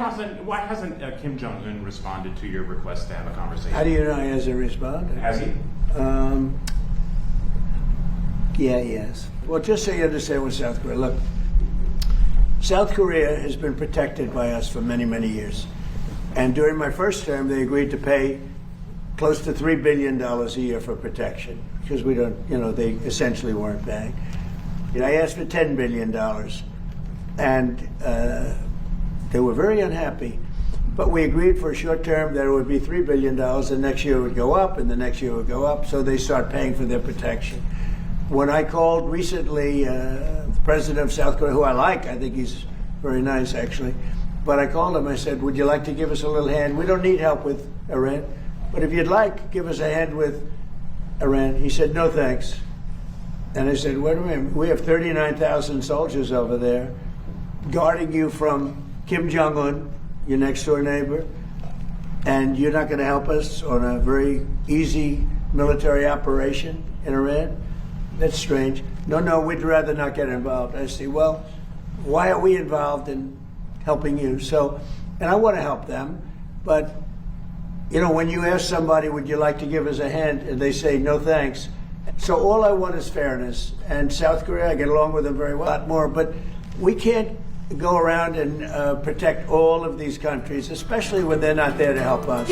hasn't Kim Jong-un responded to your request to have a conversation? How do you know he hasn't responded? Has he? Yeah, he has. Well, just so you understand with South Korea, look, South Korea has been protected by us for many, many years. And during my first term, they agreed to pay close to $3 billion a year for protection because we don't, they essentially weren't paying. I asked for $10 billion, and they were very unhappy. But we agreed for a short term that it would be $3 billion, and next year it would go up, and the next year it would go up, so they start paying for their protection. When I called recently the president of South Korea, who I think he's very nice actually, but I called him, I said, would you like to give us a little hand? We don't need help with Iran, but if you'd like, give us a hand with Iran. He said, no thanks. And I said, wait a minute, we have 39,000 soldiers over there guarding you from Kim Jong-un, your next door neighbor, and you're not going to help us on a very easy military operation in Iran? That's strange. No, we'd rather not get involved. I say, well, why are we involved in helping you? So, and I want to help them, but, when you ask somebody, would you like to give us a hand, and they say, no thanks. So all I want is fairness. And South Korea, I get along with them very well, a lot more, but we can't go around and protect all of these countries, especially when they're not there to help us.